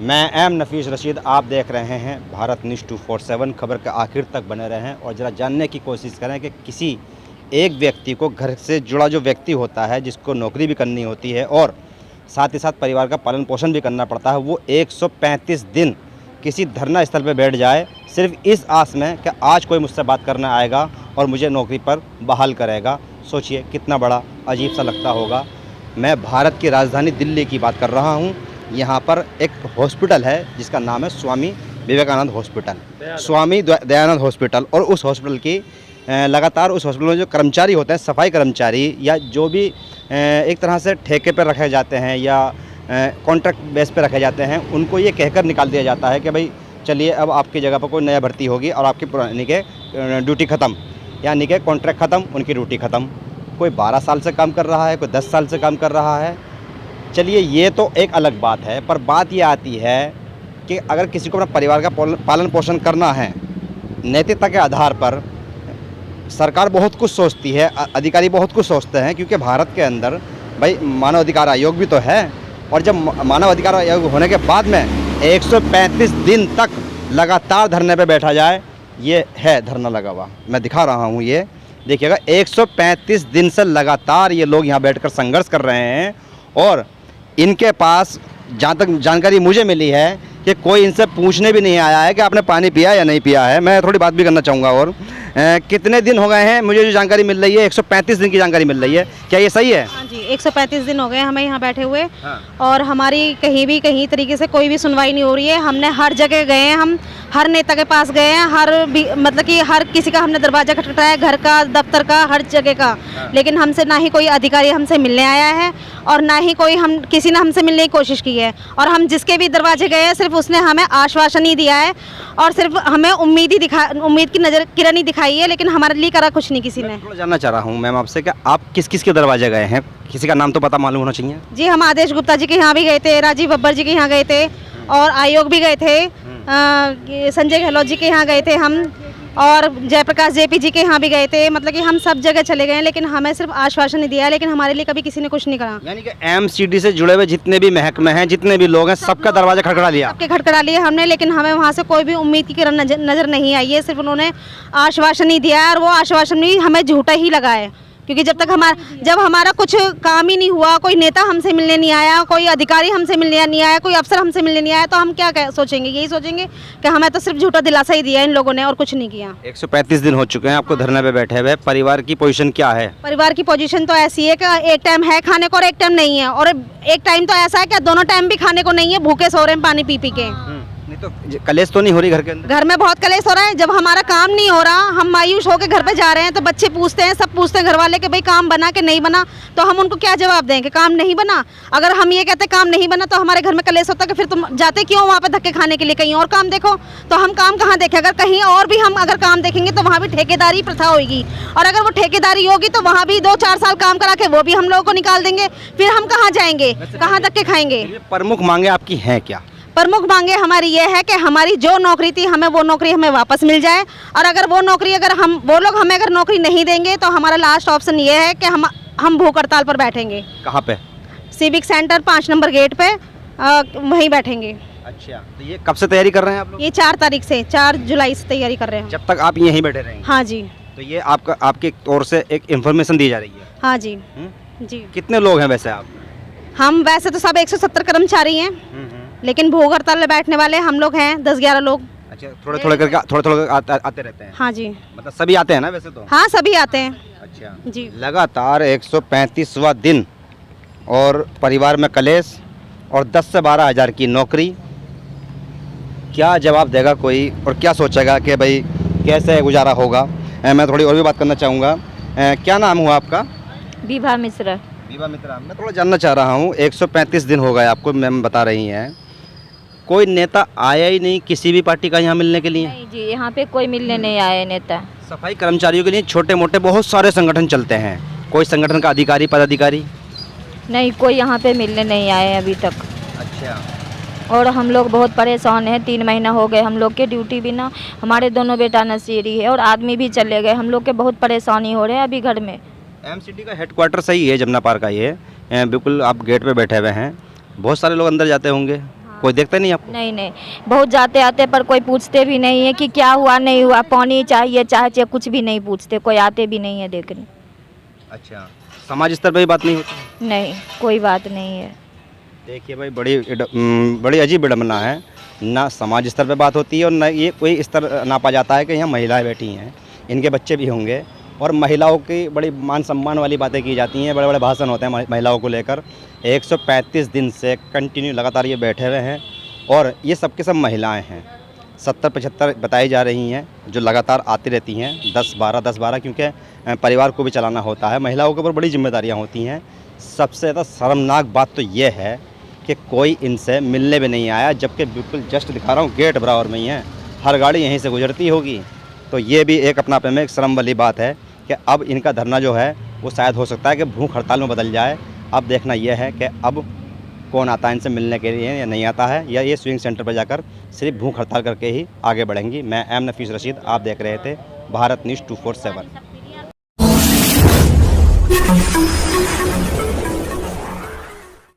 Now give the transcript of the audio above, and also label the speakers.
Speaker 1: मैं एम नफीस रशीद, आप देख रहे हैं भारत न्यूज़ 247। खबर के आखिर तक बने रहें और ज़रा जानने की कोशिश करें कि किसी एक व्यक्ति को, घर से जुड़ा जो व्यक्ति होता है, जिसको नौकरी भी करनी होती है और साथ ही साथ परिवार का पालन पोषण भी करना पड़ता है, वो 135 दिन किसी धरना स्थल पर बैठ जाए सिर्फ इस आस में कि आज कोई मुझसे बात करने आएगा और मुझे नौकरी पर बहाल करेगा। सोचिए कितना बड़ा अजीब सा लगता होगा। मैं भारत की राजधानी दिल्ली की बात कर रहा हूँ। यहाँ पर एक हॉस्पिटल है जिसका नाम है स्वामी विवेकानंद हॉस्पिटल, स्वामी दयानंद हॉस्पिटल। और उस हॉस्पिटल की लगातार उस हॉस्पिटल में जो कर्मचारी होते हैं, सफाई कर्मचारी या जो भी एक तरह से ठेके पर रखे जाते हैं या कॉन्ट्रैक्ट बेस पे रखे जाते हैं, उनको ये कहकर निकाल दिया जाता है कि भाई चलिए अब आपकी जगह पर कोई नया भर्ती होगी और आपकी पुरानी के ड्यूटी ख़त्म, यानी कि कॉन्ट्रैक्ट ख़त्म, उनकी ड्यूटी ख़त्म। कोई 12 साल से काम कर रहा है, कोई 10 साल से काम कर रहा है। चलिए ये तो एक अलग बात है, पर बात ये आती है कि अगर किसी को अपना परिवार का पालन पोषण करना है, नैतिकता के आधार पर सरकार बहुत कुछ सोचती है, अधिकारी बहुत कुछ सोचते हैं, क्योंकि भारत के अंदर भाई मानव अधिकार आयोग भी तो है। और जब मानव अधिकार आयोग होने के बाद में 135 दिन तक लगातार धरने पे बैठा जाए, ये है धरना लगा हुआ, मैं दिखा रहा हूँ, ये देखिएगा 135 दिन से लगातार ये लोग यहाँ बैठकर संघर्ष कर रहे हैं। और इनके पास जहाँ तक जानकारी मुझे मिली है कि कोई इनसे पूछने भी नहीं आया है कि आपने पानी पिया या नहीं पिया है। मैं थोड़ी बात भी करना चाहूँगा। और कितने दिन हो गए हैं, मुझे जो जानकारी मिल रही है 135 दिन की जानकारी मिल रही है, क्या ये सही है?
Speaker 2: हाँ जी, 135 दिन हो गए हमें यहाँ बैठे हुए।
Speaker 1: हाँ।
Speaker 2: और हमारी कहीं तरीके से कोई भी सुनवाई नहीं हो रही है। हमने हर जगह गए हैं, हम हर नेता के पास गए हैं, मतलब कि हर किसी का हमने दरवाजा खटखटाया, घर का, दफ्तर का, हर जगह का।
Speaker 1: हाँ।
Speaker 2: लेकिन हमसे ना ही कोई अधिकारी हमसे मिलने आया है और ना ही किसी ने हमसे मिलने की कोशिश की है। और हम जिसके भी दरवाजे गए हैं, सिर्फ उसने हमें आश्वासन ही दिया है और सिर्फ हमें उम्मीद की नज़र किरण ही दिखाई है, लेकिन हमारे लिए करा कुछ नहीं किसी ने।
Speaker 1: थोड़ा जानना चाह रहा हूँ मैम आपसे कि आप किस किस के दरवाजे गए हैं, किसी का नाम तो पता मालूम होना चाहिए।
Speaker 2: जी, हम आदेश गुप्ता जी के यहाँ भी गए थे, राजीव बब्बर जी के यहाँ गए थे और आयोग भी गए थे, संजय गहलोत जी के यहाँ गए थे हम, और जयप्रकाश जेपी जी के यहाँ भी गए थे। मतलब कि हम सब जगह चले गए हैं, लेकिन हमें सिर्फ आश्वासन ही दिया है, लेकिन हमारे लिए कभी किसी ने कुछ नहीं करा।
Speaker 1: यानी कि एमसीडी से जुड़े हुए जितने भी महकमे हैं, जितने भी लोग हैं, सबका दरवाजा खटखटा लिया,
Speaker 2: सबके खटखटा लिए हमने, लेकिन हमें वहाँ से कोई भी उम्मीद की किरण नजर नहीं आई है। सिर्फ उन्होंने आश्वासन ही दिया है और वो आश्वासन भी हमें झूठा ही लगा है, क्योंकि जब हमारा कुछ काम ही नहीं हुआ, कोई नेता हमसे मिलने नहीं आया, कोई अधिकारी हमसे मिलने नहीं आया, कोई अफसर हमसे मिलने नहीं आया, तो हम क्या सोचेंगे? यही सोचेंगे कि हमें तो सिर्फ झूठा दिलासा ही दिया इन लोगों ने और कुछ नहीं किया।
Speaker 1: 135 दिन हो चुके हैं आपको धरने पे बैठे हुए। परिवार की पोजीशन क्या है?
Speaker 2: परिवार की पोजीशन तो ऐसी है कि एक टाइम है खाने को और एक टाइम नहीं है, और एक टाइम तो ऐसा है कि दोनों टाइम भी खाने को नहीं है, भूखे सो रहे हैं पानी पी के।
Speaker 1: नहीं तो कलेश तो नहीं हो रही घर के अंदर?
Speaker 2: घर में बहुत कलेश हो रहा है। जब हमारा काम नहीं हो रहा, हम मायूस होकर घर पे जा रहे हैं, तो बच्चे पूछते हैं, सब पूछते हैं घर वाले कि भाई काम बना कि नहीं बना, तो हम उनको क्या जवाब दें कि काम नहीं बना? अगर हम ये कहते काम नहीं बना तो हमारे घर में कलेश होता कि फिर तुम जाते क्यों वहाँ पे धक्के खाने के लिए, कहीं और काम देखो। तो हम काम कहाँ देखें? अगर कहीं और भी हम अगर काम देखेंगे तो वहाँ भी ठेकेदारी प्रथा होगी, और अगर वो ठेकेदारी होगी तो वहाँ भी 2-4 साल काम करा के वो भी हम लोगों को निकाल देंगे। फिर हम कहाँ जाएंगे, कहाँ धक्के खाएंगे?
Speaker 1: प्रमुख मांगे आपकी हैं क्या?
Speaker 2: प्रमुख मांगे हमारी ये है कि हमारी जो नौकरी थी, हमें वो नौकरी हमें वापस मिल जाए। और अगर वो नौकरी वो लोग हमें अगर नौकरी नहीं देंगे तो हमारा लास्ट ऑप्शन ये है कि हम भूख हड़ताल पर बैठेंगे।
Speaker 1: कहाँ पे?
Speaker 2: सिविक सेंटर 5 नंबर गेट पे, वहीं बैठेंगे।
Speaker 1: अच्छा, तो ये कब से तैयारी कर रहे हैं आप लोग?
Speaker 2: ये 4 तारीख से, 4 जुलाई से तैयारी कर रहे हैं।
Speaker 1: जब तक आप यहीं बैठे रहेंगे?
Speaker 2: हाँ जी।
Speaker 1: तो ये आपके ओर से एक इन्फॉर्मेशन दी जा रही है?
Speaker 2: हाँ जी। जी।
Speaker 1: कितने लोग हैं वैसे आप?
Speaker 2: हम वैसे तो सब 170 कर्मचारी हैं, लेकिन भूख हड़ताल में बैठने वाले हम लोग हैं 10-11 लोग।
Speaker 1: अच्छा, थोड़े करके आते रहते हैं?
Speaker 2: हाँ जी।
Speaker 1: मतलब सभी आते हैं ना वैसे तो?
Speaker 2: हाँ, सभी आते हैं।
Speaker 1: अच्छा
Speaker 2: जी।
Speaker 1: लगातार 135वां दिन और परिवार में कलेश और 10 से 12 हज़ार की नौकरी। क्या जवाब देगा कोई और क्या सोचेगा कि भाई कैसे गुजारा होगा? मैं थोड़ी और भी बात करना चाहूँगा। क्या नाम हुआ आपका?
Speaker 3: विभा मिश्रा।
Speaker 1: विभा मित्रा, मैं थोड़ा जानना चाह रहा हूँ, 135 दिन हो गए आपको, मैम बता रही हैं, कोई नेता आया ही नहीं किसी भी पार्टी का यहाँ मिलने के लिए?
Speaker 3: नहीं जी, यहाँ पे कोई मिलने नहीं आए नेता।
Speaker 1: सफाई कर्मचारियों के लिए छोटे मोटे बहुत सारे संगठन चलते हैं, कोई संगठन का अधिकारी पदाधिकारी?
Speaker 3: नहीं, कोई यहाँ पे मिलने नहीं आए अभी तक।
Speaker 1: अच्छा।
Speaker 3: और हम लोग बहुत परेशान हैं, 3 महीना हो गए हम लोग के ड्यूटी बिना। हमारे दोनों बेटा नशेड़ी है और आदमी भी चले गए, हम लोग के बहुत परेशानी हो रहे हैं अभी घर में।
Speaker 1: एमसीडी का हेडक्वार्टर सही है, जमुना पार्क का ये, बिल्कुल आप गेट पे बैठे हुए हैं, बहुत सारे लोग अंदर जाते होंगे। कोई देखता नहीं आपको?
Speaker 3: नहीं नहीं, बहुत जाते आते पर कोई पूछते भी नहीं है कि क्या हुआ नहीं हुआ, पानी चाहिए चाहे कुछ भी नहीं पूछते, कोई आते भी नहीं है देखने।
Speaker 1: अच्छा, समाज स्तर पर भी बात नहीं होती?
Speaker 3: नहीं, कोई बात नहीं है।
Speaker 1: देखिए भाई, बड़ी अजीब विडम्बना है, ना समाज स्तर पे बात होती है और ना ये कोई स्तर नापा जाता है कि यहाँ महिलाएं बैठी हैं, इनके बच्चे भी होंगे, और महिलाओं की बड़ी मान सम्मान वाली बातें की जाती हैं, बड़े बड़े भाषण होते हैं महिलाओं को लेकर। 135 दिन से कंटिन्यू लगातार ये बैठे हुए हैं और ये सब के सब महिलाएँ हैं। 70-75 बताई जा रही हैं जो लगातार आती रहती हैं, 10-12 क्योंकि परिवार को भी चलाना होता है, महिलाओं के ऊपर बड़ी जिम्मेदारियाँ होती हैं। सबसे ज़्यादा शर्मनाक बात तो ये है कि कोई इनसे मिलने भी नहीं आया, जबकि बिल्कुल जस्ट दिखा रहा हूँ गेट बराबर में ही है, हर गाड़ी यहीं से गुजरती होगी। तो ये भी एक अपने आप में एक शर्म वाली बात है कि अब इनका धरना जो है वो शायद हो सकता है कि भूख हड़ताल में बदल जाए। अब देखना यह है कि अब कौन आता है इनसे मिलने के लिए या नहीं आता है, या ये स्विंग सेंटर पर जाकर सिर्फ भूख हड़ताल करके ही आगे बढ़ेंगी। मैं एम नफीस रशीद, आप देख रहे थे भारत न्यूज़ 247।